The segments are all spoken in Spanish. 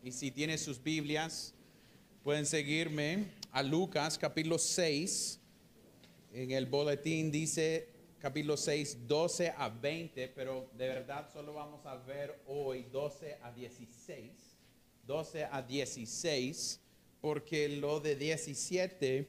Y si tienen sus Biblias, pueden seguirme a Lucas capítulo 6. En el boletín dice capítulo 6, 12 a 20, pero de verdad solo vamos a ver hoy 12 a 16. 12 a 16, porque lo de 17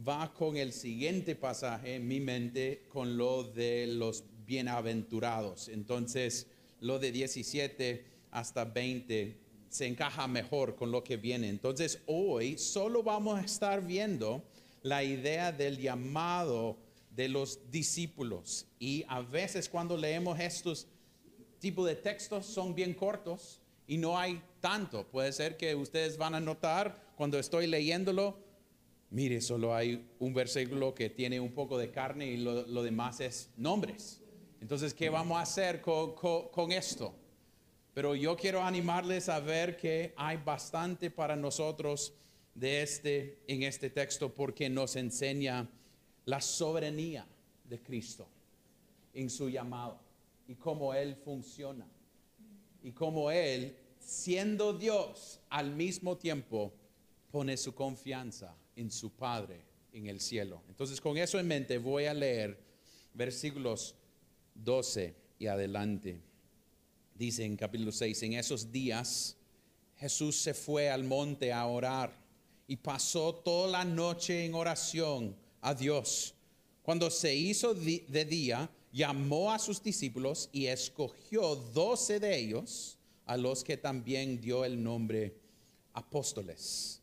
va con el siguiente pasaje en mi mente, con lo de los bienaventurados. Entonces, lo de 17 hasta 20 se encaja mejor con lo que viene. Entonces, hoy solo vamos a estar viendo la idea del llamado de los discípulos. Y a veces cuando leemos estos tipos de textos son bien cortos y no hay tanto. Puede ser que ustedes van a notar cuando estoy leyéndolo, mire, solo hay un versículo que tiene un poco de carne y lo demás es nombres. Entonces, ¿qué vamos a hacer con esto? Pero yo quiero animarles a ver que hay bastante para nosotros en este texto, porque nos enseña la soberanía de Cristo en su llamado y cómo Él funciona. Y cómo Él, siendo Dios, al mismo tiempo pone su confianza en su Padre en el cielo. Entonces, con eso en mente, voy a leer versículos 12 y adelante. Dice en capítulo 6, en esos días Jesús se fue al monte a orar y pasó toda la noche en oración a Dios. Cuando se hizo de día, llamó a sus discípulos y escogió 12 de ellos, a los que también dio el nombre apóstoles.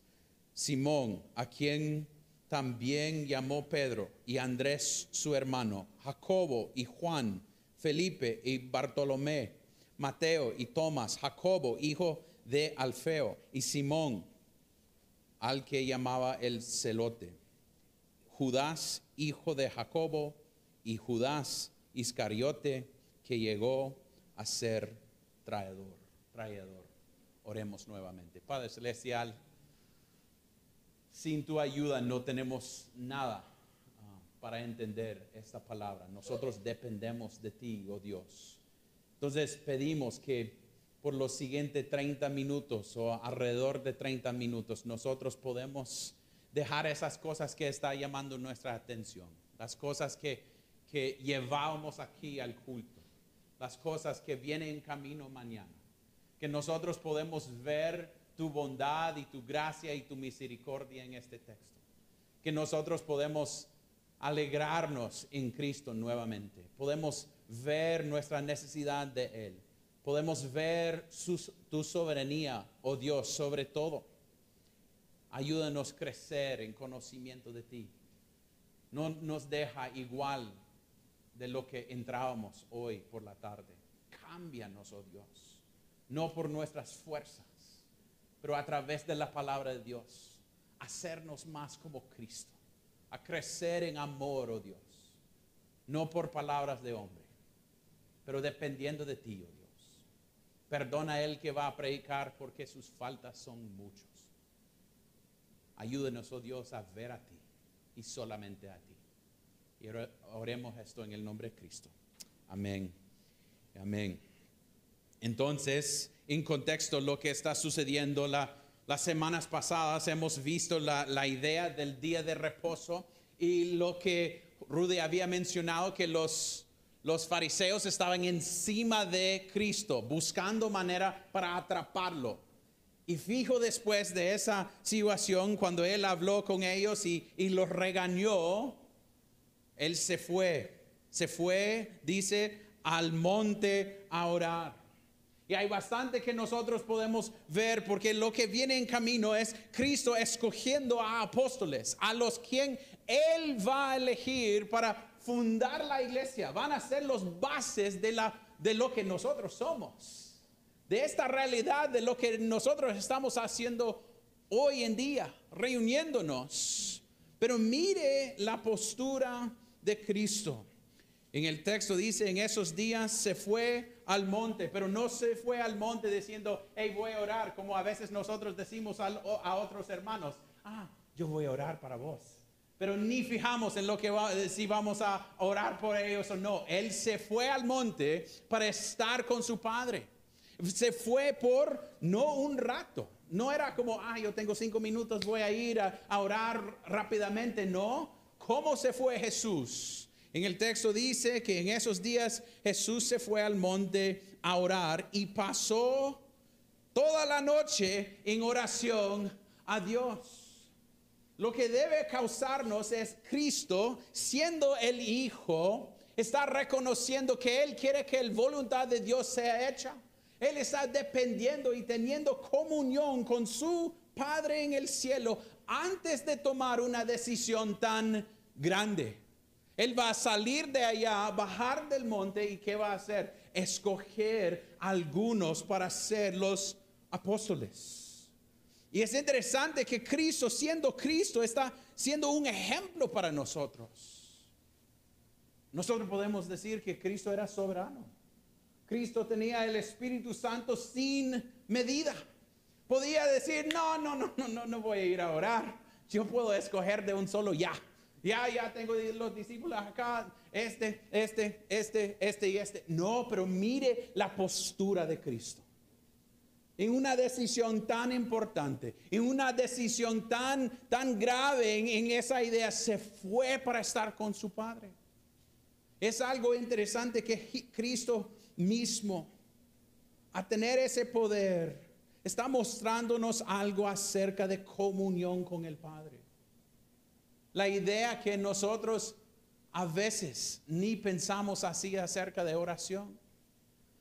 Simón, a quien también llamó Pedro, y Andrés su hermano, Jacobo y Juan, Felipe y Bartolomé, Mateo y Tomás, Jacobo, hijo de Alfeo, y Simón, al que llamaba el Celote, Judas, hijo de Jacobo, y Judas Iscariote, que llegó a ser traidor. Oremos nuevamente. Padre Celestial, sin tu ayuda no tenemos nada para entender esta palabra. Nosotros dependemos de ti, oh Dios. Entonces pedimos que por los siguientes 30 minutos o alrededor de 30 minutos nosotros podemos dejar esas cosas que está llamando nuestra atención, las cosas que llevábamos aquí al culto, las cosas que vienen en camino mañana, que nosotros podemos ver tu bondad y tu gracia y tu misericordia en este texto, que nosotros podemos alegrarnos en Cristo nuevamente, podemos ver nuestra necesidad de Él, podemos ver tu soberanía, oh Dios, sobre todo. Ayúdanos a crecer en conocimiento de ti. No nos deja igual de lo que entrábamos hoy por la tarde. Cámbianos, oh Dios, no por nuestras fuerzas, pero a través de la palabra de Dios, hacernos más como Cristo, a crecer en amor, oh Dios, no por palabras de hombre, pero dependiendo de ti, oh Dios. Perdona a él que va a predicar, porque sus faltas son muchos. Ayúdenos, oh Dios, a ver a ti y solamente a ti. Y oremos esto en el nombre de Cristo. Amén. Amén. Entonces, en contexto, lo que está sucediendo las semanas pasadas, hemos visto la idea del día de reposo y lo que Rudy había mencionado, que los fariseos estaban encima de Cristo, buscando manera para atraparlo. Y fijo, después de esa situación, cuando él habló con ellos y los regañó, él se fue, dice, al monte a orar. Y hay bastante que nosotros podemos ver, porque lo que viene en camino es Cristo escogiendo a apóstoles, a los quien Él va a elegir para fundar la iglesia. Van a ser los bases de lo que nosotros somos, de esta realidad, de lo que nosotros estamos haciendo hoy en día, reuniéndonos. Pero mire la postura de Cristo. En el texto dice, en esos días se fue al monte, pero no se fue al monte diciendo, hey, voy a orar, como a veces nosotros decimos a otros hermanos, yo voy a orar para vos. Pero ni fijamos en lo que si vamos a orar por ellos o no. Él se fue al monte para estar con su Padre. Se fue por no un rato. No era como, yo tengo 5 minutos, voy a ir a orar rápidamente. No. ¿Cómo se fue Jesús? En el texto dice que en esos días Jesús se fue al monte a orar y pasó toda la noche en oración a Dios. Lo que debe causarnos es Cristo, siendo el Hijo, está reconociendo que Él quiere que la voluntad de Dios sea hecha. Él está dependiendo y teniendo comunión con su Padre en el cielo antes de tomar una decisión tan grande. Él va a salir de allá, bajar del monte, y ¿qué va a hacer? Escoger algunos para ser los apóstoles. Y es interesante que Cristo, siendo Cristo, está siendo un ejemplo para nosotros. Nosotros podemos decir que Cristo era soberano. Cristo tenía el Espíritu Santo sin medida. Podía decir, no voy a ir a orar. Yo puedo escoger de un solo ya. Ya tengo los discípulos acá, este y este. No, pero mire la postura de Cristo. En una decisión tan importante, en una decisión tan grave, en esa idea, se fue para estar con su Padre. Es algo interesante que Cristo mismo, a tener ese poder, está mostrándonos algo acerca de comunión con el Padre. La idea que nosotros a veces ni pensamos así acerca de oración.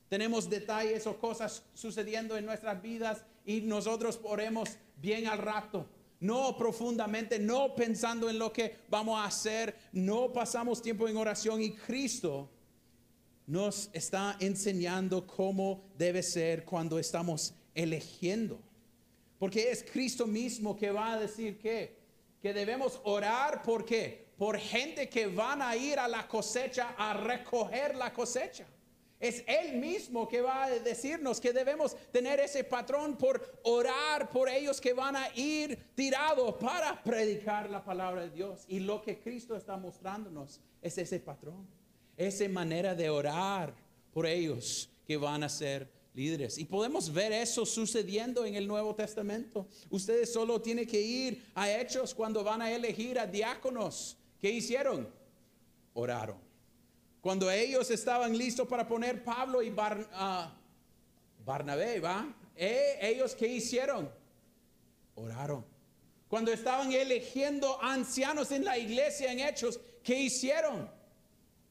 Tenemos detalles o cosas sucediendo en nuestras vidas y nosotros oremos bien al rato. No profundamente, no pensando en lo que vamos a hacer. No pasamos tiempo en oración, y Cristo nos está enseñando cómo debe ser cuando estamos eligiendo. Porque es Cristo mismo que va a decir que debemos orar. ¿Por qué? Por gente que van a ir a la cosecha a recoger la cosecha. Es Él mismo que va a decirnos que debemos tener ese patrón por orar por ellos que van a ir tirados para predicar la palabra de Dios. Y lo que Cristo está mostrándonos es ese patrón, esa manera de orar por ellos que van a ser líderes. Y podemos ver eso sucediendo en el Nuevo Testamento. Ustedes solo tienen que ir a Hechos cuando van a elegir a diáconos. ¿Qué hicieron? Oraron. Cuando ellos estaban listos para poner Pablo y Barnabé, ellos ¿qué hicieron? Oraron. Cuando estaban eligiendo ancianos en la iglesia en Hechos, ¿qué hicieron?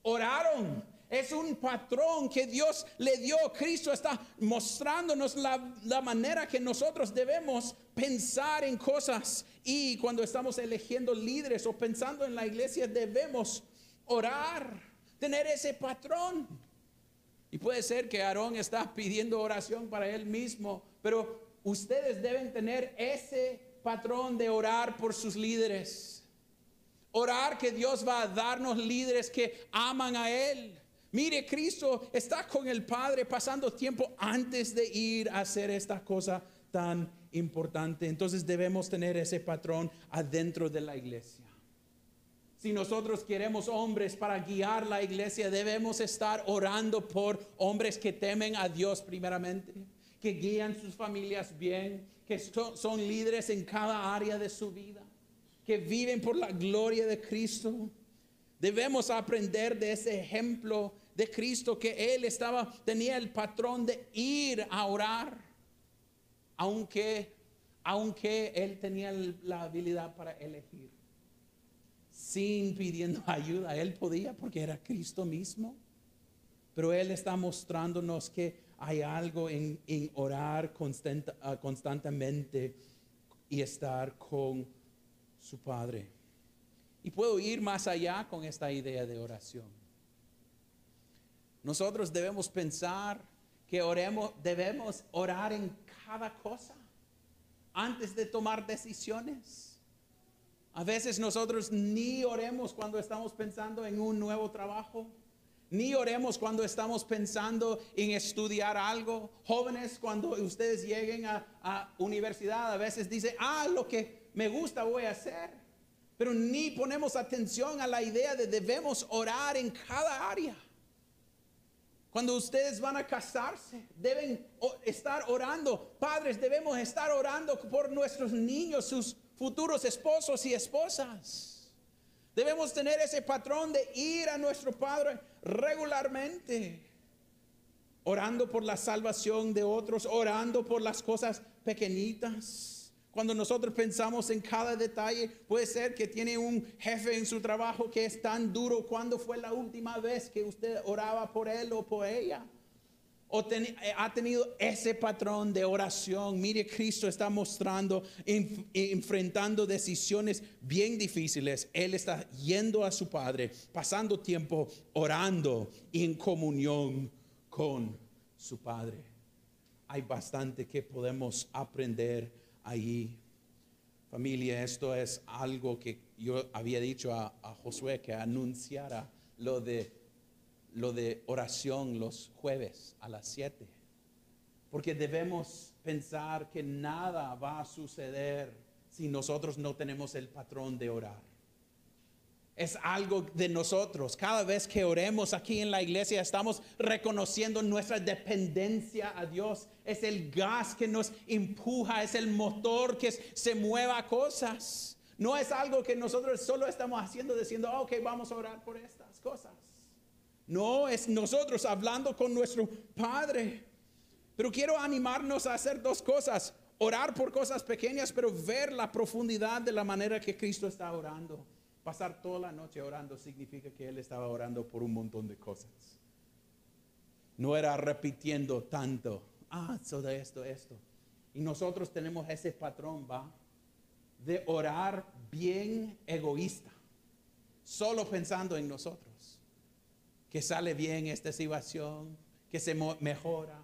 Oraron. Es un patrón que Dios le dio. Cristo está mostrándonos la manera que nosotros debemos pensar en cosas. Y cuando estamos eligiendo líderes o pensando en la iglesia, debemos orar. Tener ese patrón. Y puede ser que Aarón está pidiendo oración para él mismo, pero ustedes deben tener ese patrón de orar por sus líderes. Orar que Dios va a darnos líderes que aman a Él. Mire, Cristo está con el Padre pasando tiempo antes de ir a hacer esta cosa tan importante. Entonces debemos tener ese patrón adentro de la iglesia. Si nosotros queremos hombres para guiar la iglesia, debemos estar orando por hombres que temen a Dios primeramente, que guían sus familias bien, que son líderes en cada área de su vida, que viven por la gloria de Cristo. Debemos aprender de ese ejemplo de Cristo, que Él tenía el patrón de ir a orar, aunque Él tenía la habilidad para elegir. Sin pidiendo ayuda, Él podía porque era Cristo mismo. Pero Él está mostrándonos que hay algo en orar constantemente y estar con su Padre. Y puedo ir más allá con esta idea de oración. Nosotros debemos pensar que debemos orar en cada cosa antes de tomar decisiones. A veces nosotros ni oremos cuando estamos pensando en un nuevo trabajo, ni oremos cuando estamos pensando en estudiar algo. Jóvenes, cuando ustedes lleguen a universidad, a veces dicen, lo que me gusta voy a hacer. Pero ni ponemos atención a la idea de debemos orar en cada área. Cuando ustedes van a casarse, deben estar orando. Padres, debemos estar orando por nuestros niños, sus futuros esposos y esposas. Debemos tener ese patrón de ir a nuestro Padre regularmente, orando por la salvación de otros, orando por las cosas pequeñitas. Cuando nosotros pensamos en cada detalle, puede ser que tiene un jefe en su trabajo que es tan duro. ¿Cuándo fue la última vez que usted oraba por él o por ella? ¿O ha tenido ese patrón de oración? Mire, Cristo está mostrando, enfrentando decisiones bien difíciles. Él está yendo a su Padre, pasando tiempo orando en comunión con su Padre. Hay bastante que podemos aprender allí. Familia, esto es algo que yo había dicho a Josué, que anunciara lo de oración los jueves a las 7. Porque debemos pensar que nada va a suceder si nosotros no tenemos el patrón de orar. Es algo de nosotros. Cada vez que oremos aquí en la iglesia, estamos reconociendo nuestra dependencia a Dios. Es el gas que nos empuja, es el motor que se mueva cosas. No es algo que nosotros solo estamos haciendo diciendo, ok, vamos a orar por estas cosas. No, es nosotros hablando con nuestro Padre. Pero quiero animarnos a hacer dos cosas. Orar por cosas pequeñas, pero ver la profundidad de la manera que Cristo está orando. Pasar toda la noche orando significa que Él estaba orando por un montón de cosas. No era repitiendo tanto. Sobre esto. Y nosotros tenemos ese patrón, de orar bien egoísta. Solo pensando en nosotros. Que sale bien esta situación, que se mejora.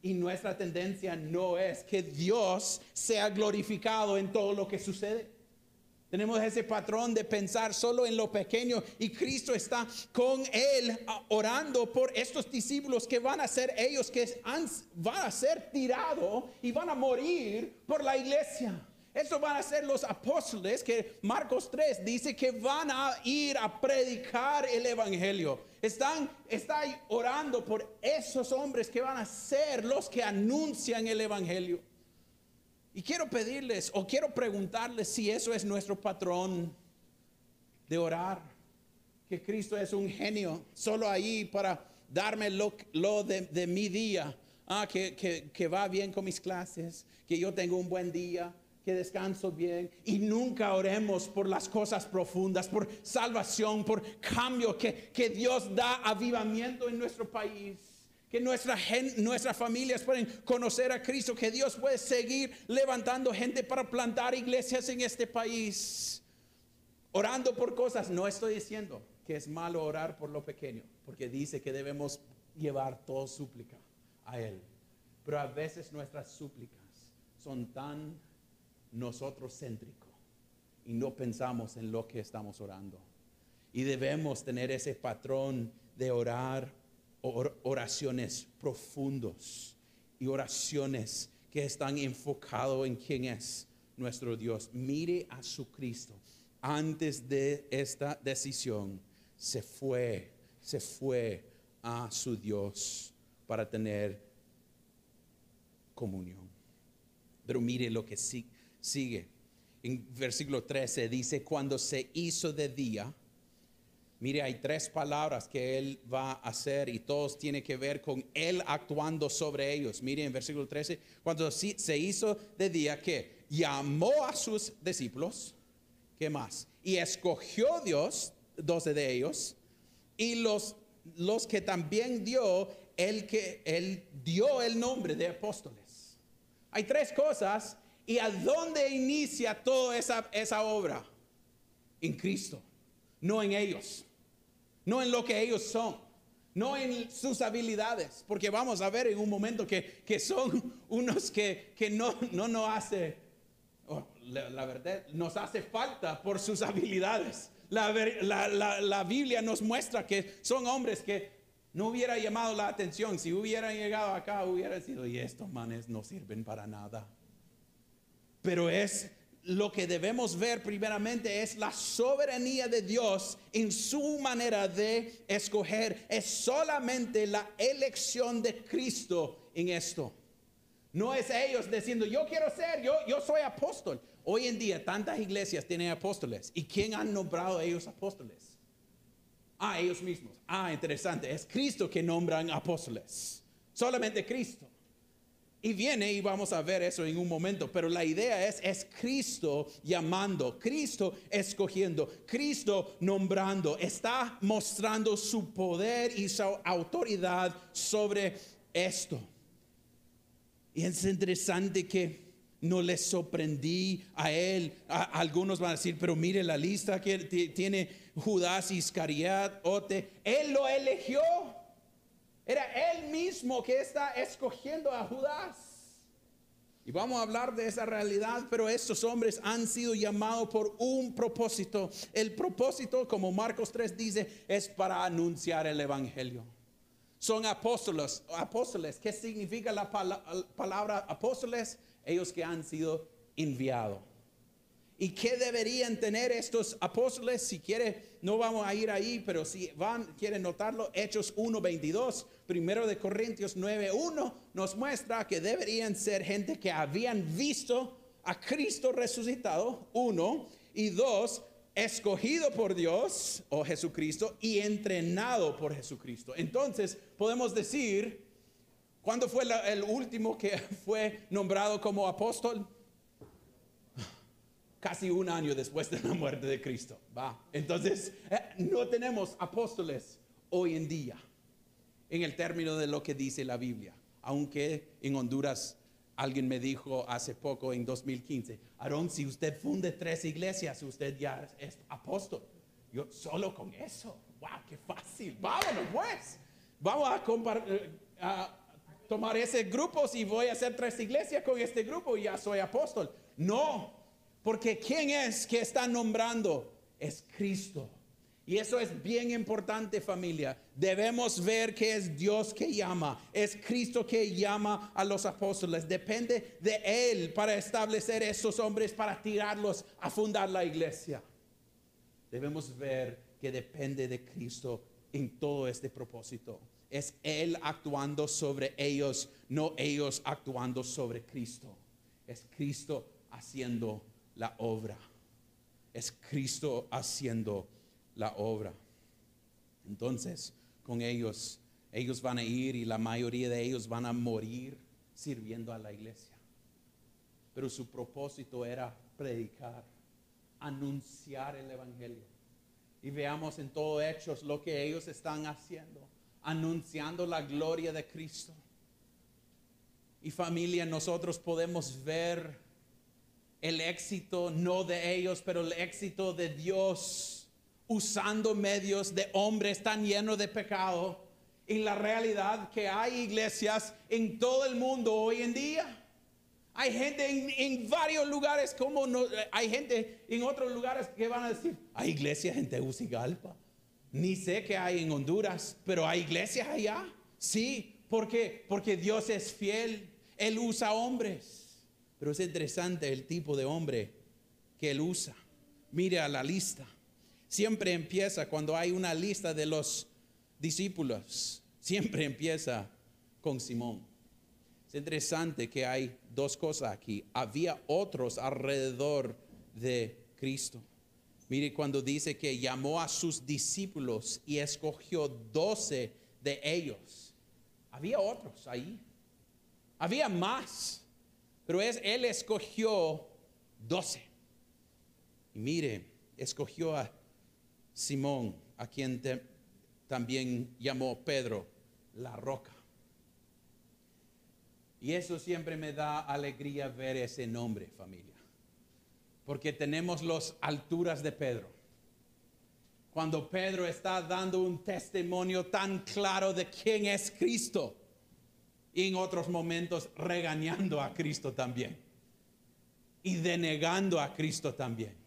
Y nuestra tendencia no es que Dios sea glorificado en todo lo que sucede. Tenemos ese patrón de pensar solo en lo pequeño, y Cristo está con él orando por estos discípulos que van a ser ellos que van a ser tirados y van a morir por la iglesia. Estos van a ser los apóstoles que Marcos 3 dice que van a ir a predicar el evangelio. Está orando por esos hombres que van a ser los que anuncian el evangelio. Y quiero pedirles o quiero preguntarles si eso es nuestro patrón de orar. Que Cristo es un genio solo ahí para darme lo de mi día. Que va bien con mis clases, que yo tengo un buen día, que descanso bien. Y nunca oremos por las cosas profundas, por salvación, por cambio, que Dios da avivamiento en nuestro país. Que nuestras familias pueden conocer a Cristo, que Dios puede seguir levantando gente para plantar iglesias en este país. Orando por cosas. No estoy diciendo que es malo orar por lo pequeño, porque dice que debemos llevar toda súplica a Él. Pero a veces nuestras súplicas son tan nosotros céntricos y no pensamos en lo que estamos orando. Y debemos tener ese patrón de orar. Oraciones profundos y oraciones que están enfocados en quién es nuestro Dios. Mire a su Cristo. Antes de esta decisión se fue a su Dios para tener comunión. Pero mire lo que sigue. En versículo 13 dice, cuando se hizo de día. Mire, hay 3 palabras que Él va a hacer y todos tienen que ver con Él actuando sobre ellos. Mire en versículo 13, cuando se hizo de día, que llamó a sus discípulos, ¿qué más? Y escogió Dios, 12 de ellos, y los que también dio, Él dio el nombre de apóstoles. Hay 3 cosas, y ¿a dónde inicia toda esa obra? En Cristo, no en ellos. No en lo que ellos son, no en sus habilidades, porque vamos a ver en un momento que son unos que no hace, la verdad, nos hace falta por sus habilidades. La Biblia nos muestra que son hombres que no hubiera llamado la atención. Si hubieran llegado acá, hubiera sido, y estos manes no sirven para nada. Pero es lo que debemos ver primeramente es la soberanía de Dios en su manera de escoger. Es solamente la elección de Cristo en esto. No es ellos diciendo, yo quiero ser, yo soy apóstol. Hoy en día tantas iglesias tienen apóstoles. ¿Y quién han nombrado a ellos apóstoles? Ellos mismos. Interesante. Es Cristo que nombran apóstoles. Solamente Cristo. Y viene y vamos a ver eso en un momento. Pero la idea es Cristo llamando, Cristo escogiendo, Cristo nombrando. Está mostrando su poder y su autoridad sobre esto. Y es interesante que no les sorprendí a él. Algunos van a decir, pero mire la lista que tiene Judas Iscariote. Él lo eligió. Era él mismo que está escogiendo a Judas. Y vamos a hablar de esa realidad, pero estos hombres han sido llamados por un propósito. El propósito, como Marcos 3 dice, es para anunciar el evangelio. Son apóstoles. Apóstoles, ¿qué significa la palabra apóstoles? Ellos que han sido enviados. ¿Y qué deberían tener estos apóstoles? Si quiere, no vamos a ir ahí, pero si quieren notarlo, Hechos 1:22, 1 de Corintios 9:1 nos muestra que deberían ser gente que habían visto a Cristo resucitado, 1, y 2, escogido por Dios o Jesucristo y entrenado por Jesucristo. Entonces podemos decir, ¿cuándo fue el último que fue nombrado como apóstol? Casi un año después de la muerte de Cristo. Entonces no tenemos apóstoles hoy en día en el término de lo que dice la Biblia. Aunque en Honduras alguien me dijo hace poco, en 2015, Aarón, si usted funde 3 iglesias, usted ya es apóstol. Yo solo con eso, wow, qué fácil. Vámonos pues. Vamos a tomar ese grupo. Si voy a hacer 3 iglesias con este grupo, ya soy apóstol. No, porque ¿quién es que está nombrando? Es Cristo. Y eso es bien importante, familia. Debemos ver que es Dios que llama. Es Cristo que llama a los apóstoles. Depende de Él para establecer esos hombres, para tirarlos a fundar la iglesia. Debemos ver que depende de Cristo en todo este propósito. Es Él actuando sobre ellos, no ellos actuando sobre Cristo. Es Cristo haciendo la obra. Es Cristo haciendo la obra. Entonces, con ellos van a ir y la mayoría de ellos van a morir sirviendo a la iglesia. Pero su propósito era predicar, anunciar el evangelio. Y veamos en todo Hechos lo que ellos están haciendo, anunciando la gloria de Cristo. Y familia, nosotros podemos ver el éxito, no de ellos, pero el éxito de Dios usando medios de hombres tan llenos de pecado. En la realidad que hay iglesias en todo el mundo hoy en día. Hay gente en varios lugares, como no, hay gente en otros lugares que van a decir, hay iglesias en Tegucigalpa. Ni sé qué hay en Honduras, pero hay iglesias allá. Sí, porque Dios es fiel. Él usa hombres. Pero es interesante el tipo de hombre que Él usa. Mire a la lista. Siempre empieza cuando hay una lista de los discípulos. Siempre empieza con Simón. Es interesante que hay 2 cosas aquí. Había otros alrededor de Cristo. Mire cuando dice que llamó a sus discípulos y escogió 12 de ellos. Había otros ahí. Había más. Pero Él escogió 12. Y mire, escogió a Simón, a quien también llamó Pedro, la roca. Y eso siempre me da alegría ver ese nombre, familia. Porque tenemos las alturas de Pedro. Cuando Pedro está dando un testimonio tan claro de quién es Cristo. Y en otros momentos regañando a Cristo también. Y denegando a Cristo también.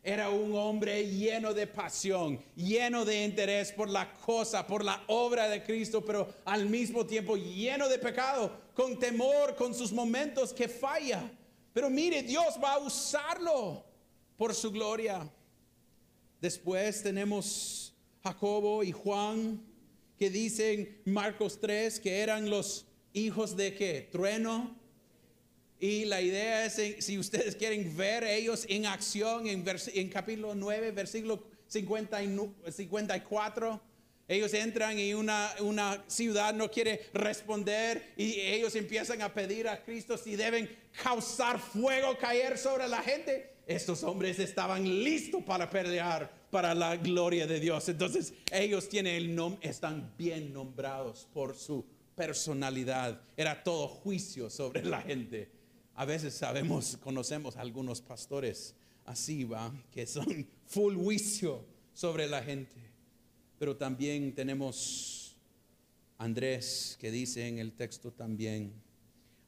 Era un hombre lleno de pasión, lleno de interés por la cosa, por la obra de Cristo, pero al mismo tiempo lleno de pecado, con temor, con sus momentos que falla. Pero mire, Dios va a usarlo por su gloria. Después tenemos Jacobo y Juan, que dicen Marcos 3 que eran los hijos de ¿qué? Trueno. Y la idea es, si ustedes quieren ver ellos en acción, en capítulo 9, versículo 54, ellos entran y una ciudad no quiere responder y ellos empiezan a pedir a Cristo si deben causar fuego, caer sobre la gente. Estos hombres estaban listos para pelear para la gloria de Dios. Entonces ellos están bien nombrados por su personalidad. Era todo juicio sobre la gente. A veces conocemos a algunos pastores así, ¿va? Que son full juicio sobre la gente. Pero también tenemos Andrés, que dice en el texto también,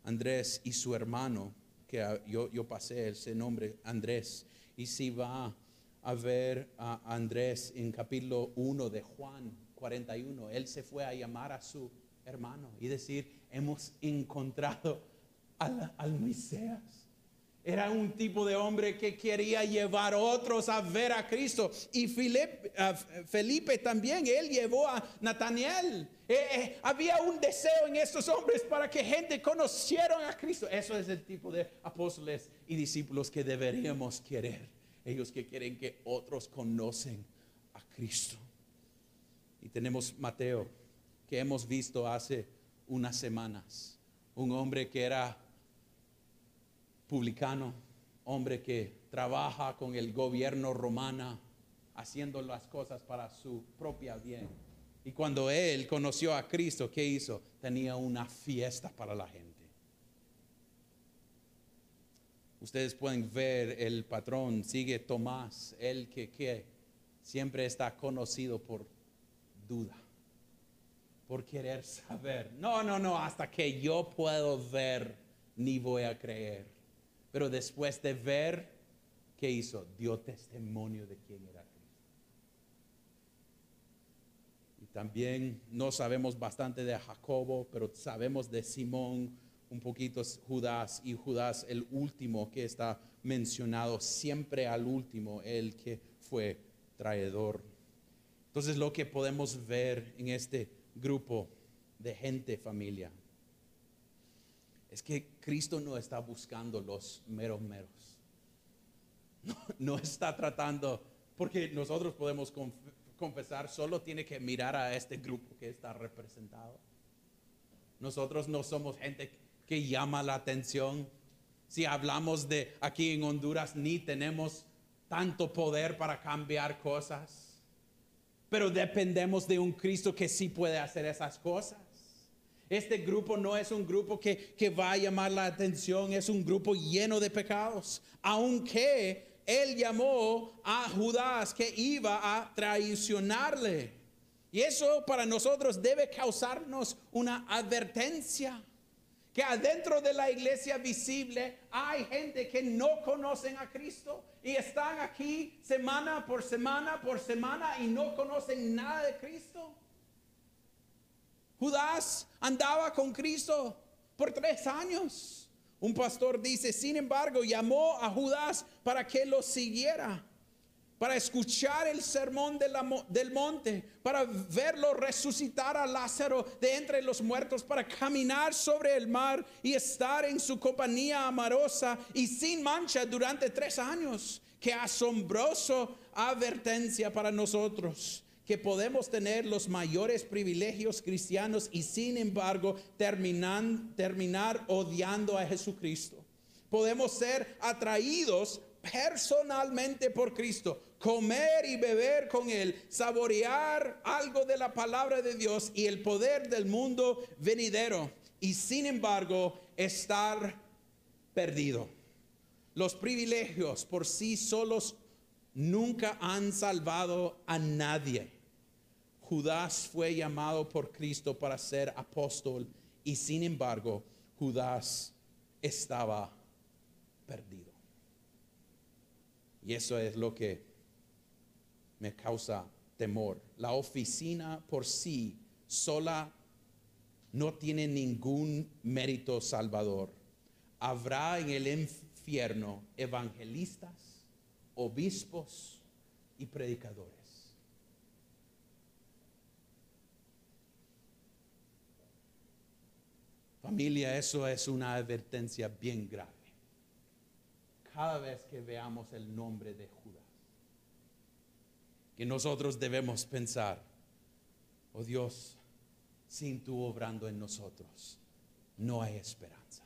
Andrés y su hermano, que yo pasé ese nombre, Andrés. Y si va a ver a Andrés en capítulo 1 de Juan 41, él se fue a llamar a su hermano y decir, hemos encontrado al Mesías. Era un tipo de hombre que quería llevar a otros a ver a Cristo. Y Felipe también, él llevó a Natanael. Había un deseo en estos hombres para que gente conociera a Cristo. Eso es el tipo de apóstoles y discípulos que deberíamos querer. Ellos que quieren que otros conocen a Cristo. Y tenemos Mateo, que hemos visto hace unas semanas. Un hombre que era publicano, hombre que trabaja con el gobierno romano, haciendo las cosas para su propia bien. Y cuando él conoció a Cristo, ¿qué hizo? Tenía una fiesta para la gente. Ustedes pueden ver el patrón. Sigue Tomás, el que siempre está conocido por duda, por querer saber. No, hasta que yo puedo ver, ni voy a creer. Pero después de ver, ¿qué hizo? Dio testimonio de quién era Cristo. Y también no sabemos bastante de Jacobo, pero sabemos de Simón, un poquito Judas, y Judas el último que está mencionado, siempre al último, el que fue traidor. Entonces lo que podemos ver en este grupo de gente, familia, es que Cristo no está buscando los meros. No está tratando, porque nosotros podemos confesar, solo tiene que mirar a este grupo que está representado. Nosotros no somos gente que llama la atención. Si hablamos de aquí en Honduras, ni tenemos tanto poder para cambiar cosas. Pero dependemos de un Cristo que sí puede hacer esas cosas. Este grupo no es un grupo que va a llamar la atención, es un grupo lleno de pecados. Aunque él llamó a Judas que iba a traicionarle. Y eso para nosotros debe causarnos una advertencia. Que adentro de la iglesia visible hay gente que no conocen a Cristo y están aquí semana por semana y no conocen nada de Cristo. Judas andaba con Cristo por 3 años. Un pastor dice, sin embargo, llamó a Judas para que lo siguiera, para escuchar el sermón del monte, para verlo resucitar a Lázaro de entre los muertos, para caminar sobre el mar y estar en su compañía amorosa y sin mancha durante 3 años. Qué asombroso advertencia para nosotros, que podemos tener los mayores privilegios cristianos y sin embargo terminar odiando a Jesucristo. Podemos ser atraídos personalmente por Cristo, comer y beber con Él, saborear algo de la palabra de Dios y el poder del mundo venidero, y sin embargo estar perdido. Los privilegios por sí solos nunca han salvado a nadie. Judas fue llamado por Cristo para ser apóstol y sin embargo Judas estaba perdido. Y eso es lo que me causa temor. La oficina por sí sola no tiene ningún mérito salvador. Habrá en el infierno evangelistas, obispos y predicadores. Familia, eso es una advertencia bien grave. Cada vez que veamos el nombre de Judas, que nosotros debemos pensar, oh Dios, sin tú obrando en nosotros, no hay esperanza.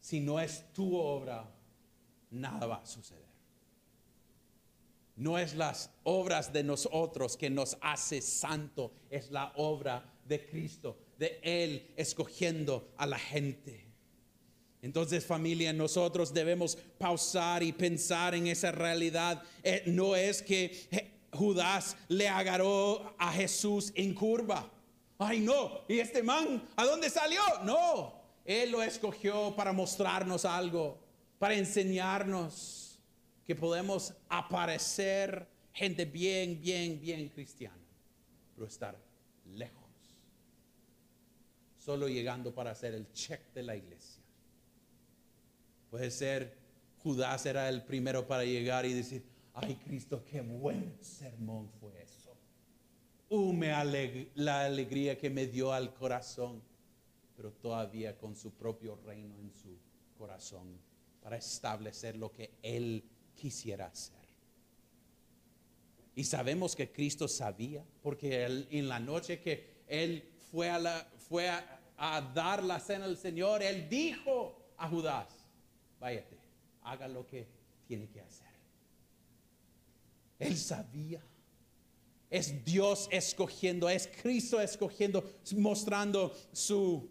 Si no es tu obra, nada va a suceder. No es las obras de nosotros que nos hace santo, es la obra de Cristo, de Él escogiendo a la gente. Entonces, familia, nosotros debemos pausar y pensar en esa realidad. No es que Judas le agarró a Jesús en curva. Ay, no, ¿y este man a dónde salió? No, Él lo escogió para mostrarnos algo, para enseñarnos que podemos aparecer gente bien cristiana, pero estar lejos, solo llegando para hacer el check de la iglesia. Puede ser, Judas era el primero para llegar y decir, ay Cristo, qué buen sermón fue eso. La alegría que me dio al corazón, pero todavía con su propio reino en su corazón, para establecer lo que Él quisiera hacer. Y sabemos que Cristo sabía, porque en la noche que Él fue a dar la cena al Señor, Él dijo a Judas, váyate, haga lo que tiene que hacer. Él sabía. Es Dios escogiendo, es Cristo escogiendo, mostrando su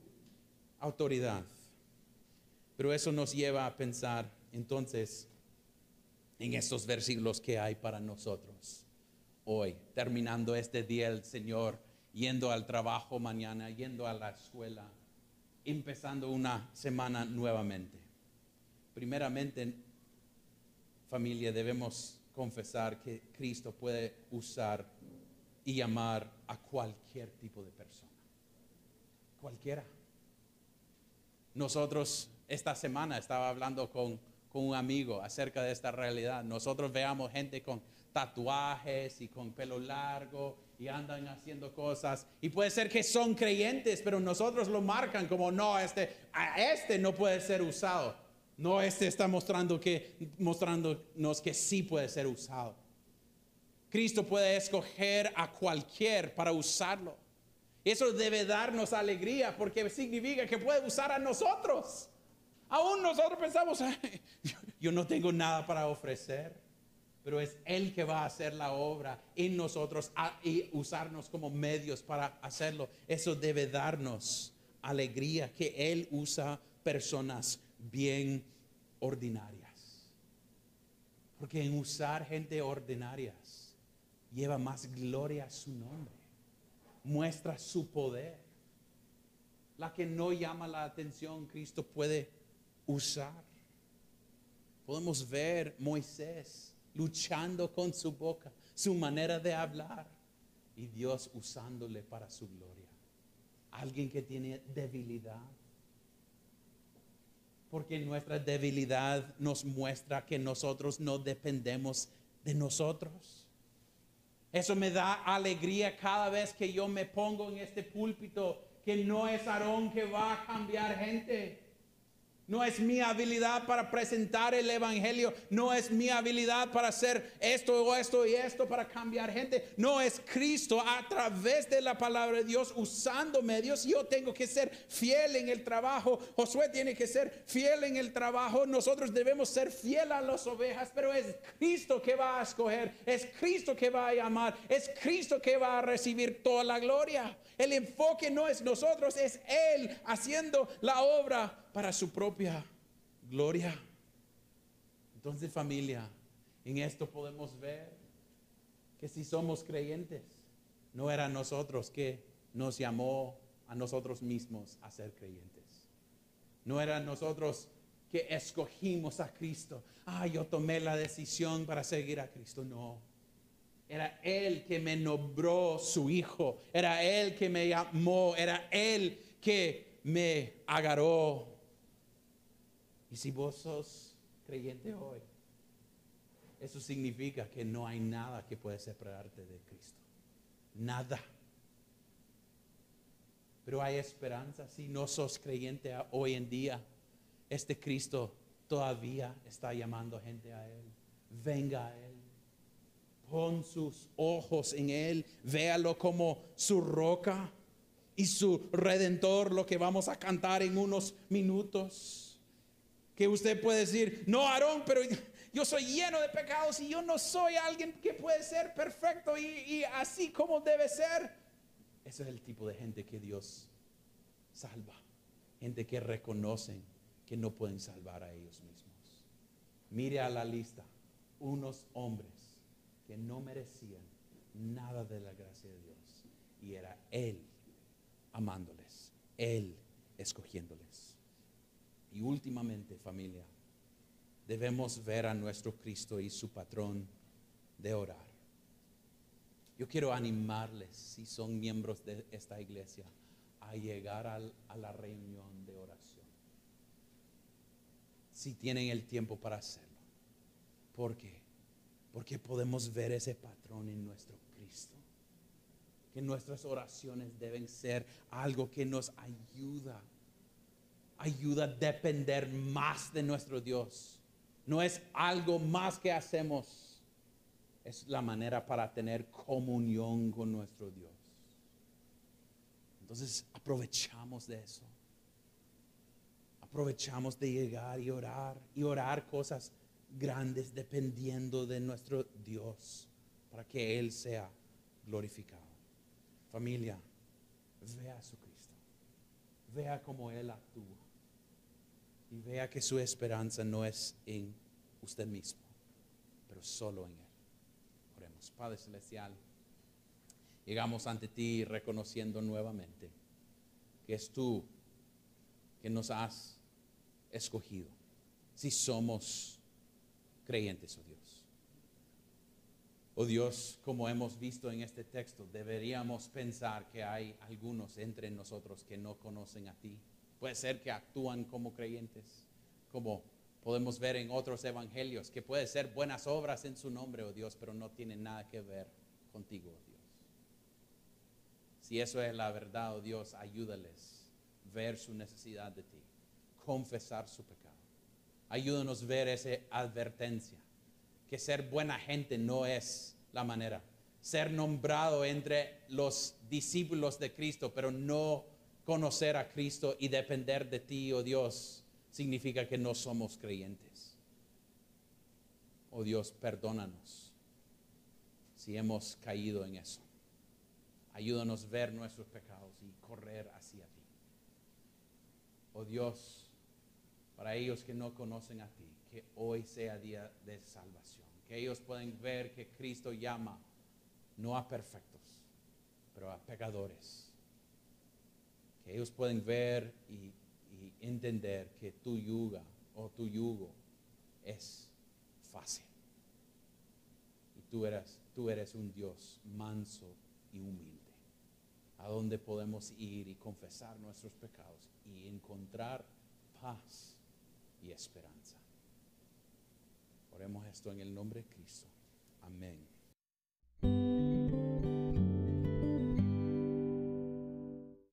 autoridad. Pero eso nos lleva a pensar entonces en estos versículos que hay para nosotros hoy, terminando este día el Señor, yendo al trabajo mañana, yendo a la escuela, empezando una semana nuevamente. Primeramente, familia, debemos confesar que Cristo puede usar y llamar a cualquier tipo de persona. Cualquiera. Nosotros esta semana estaba hablando con un amigo acerca de esta realidad. Nosotros veamos gente con tatuajes y con pelo largo y andan haciendo cosas. Y puede ser que son creyentes, pero nosotros lo marcan como no, este no puede ser usado. No, está mostrándonos que sí puede ser usado. Cristo puede escoger a cualquier para usarlo. Eso debe darnos alegría porque significa que puede usar a nosotros. Aún nosotros pensamos, yo no tengo nada para ofrecer, pero es Él que va a hacer la obra en nosotros y usarnos como medios para hacerlo. Eso debe darnos alegría, que Él usa personas bien ordinarias. Porque en usar gente ordinarias lleva más gloria a su nombre, muestra su poder. La que no llama la atención, Cristo puede usar. Podemos ver Moisés luchando con su boca, su manera de hablar, y Dios usándole para su gloria. Alguien que tiene debilidad, porque nuestra debilidad nos muestra que nosotros no dependemos de nosotros. Eso me da alegría cada vez que yo me pongo en este púlpito, que no es Aarón que va a cambiar gente. No es mi habilidad para presentar el evangelio. No es mi habilidad para hacer esto o esto y esto para cambiar gente. No, es Cristo a través de la palabra de Dios usando medios. Yo tengo que ser fiel en el trabajo. Josué tiene que ser fiel en el trabajo. Nosotros debemos ser fiel a las ovejas. Pero es Cristo que va a escoger. Es Cristo que va a llamar. Es Cristo que va a recibir toda la gloria. El enfoque no es nosotros, es Él haciendo la obra para su propia gloria. Entonces, familia, en esto podemos ver que si somos creyentes, no era nosotros que nos llamó a nosotros mismos a ser creyentes. No era nosotros que escogimos a Cristo. Yo tomé la decisión para seguir a Cristo. No. Era Él que me nombró su hijo. Era Él que me llamó. Era Él que me agarró. Y si vos sos creyente hoy, eso significa que no hay nada que pueda separarte de Cristo. Nada. Pero hay esperanza. Si no sos creyente hoy en día, este Cristo todavía está llamando gente a Él. Venga a Él. Pon sus ojos en Él. Véalo como su roca y su redentor, lo que vamos a cantar en unos minutos. Que usted puede decir, no, Aarón, pero yo soy lleno de pecados y yo no soy alguien que puede ser perfecto y así como debe ser. Ese es el tipo de gente que Dios salva. Gente que reconocen que no pueden salvar a ellos mismos. Mire a la lista, unos hombres que no merecían nada de la gracia de Dios. Y era Él amándoles, Él escogiéndoles. Y últimamente, familia, debemos ver a nuestro Cristo y su patrón de orar. Yo quiero animarles, si son miembros de esta iglesia, a llegar a la reunión de oración. Si tienen el tiempo para hacerlo. ¿Por qué? Porque podemos ver ese patrón en nuestro Cristo. Que nuestras oraciones deben ser algo que nos ayuda a depender más de nuestro Dios. No es algo más que hacemos. Es la manera para tener comunión con nuestro Dios. Entonces aprovechamos de eso. Aprovechamos de llegar y orar cosas grandes dependiendo de nuestro Dios para que Él sea glorificado. Familia, vea a su Cristo. Vea cómo Él actúa. Y vea que su esperanza no es en usted mismo, pero solo en Él. Oremos. Padre Celestial, llegamos ante ti reconociendo nuevamente que es tú que nos has escogido. Si somos creyentes, oh Dios. Oh Dios, como hemos visto en este texto, deberíamos pensar que hay algunos entre nosotros que no conocen a ti. Puede ser que actúan como creyentes, como podemos ver en otros evangelios, que puede ser buenas obras en su nombre, oh Dios, pero no tienen nada que ver contigo, oh Dios. Si eso es la verdad, oh Dios, ayúdales a ver su necesidad de ti, confesar su pecado. Ayúdanos a ver esa advertencia, que ser buena gente no es la manera. Ser nombrado entre los discípulos de Cristo, pero no conocer a Cristo y depender de ti, oh Dios, significa que no somos creyentes. Oh Dios, perdónanos si hemos caído en eso. Ayúdanos a ver nuestros pecados y correr hacia ti. Oh Dios, para ellos que no conocen a ti, que hoy sea día de salvación. Que ellos puedan ver que Cristo llama no a perfectos, pero a pecadores. Que ellos pueden ver y entender que tu yugo es fácil. Y tú eres un Dios manso y humilde. A donde podemos ir y confesar nuestros pecados y encontrar paz y esperanza. Oremos esto en el nombre de Cristo. Amén.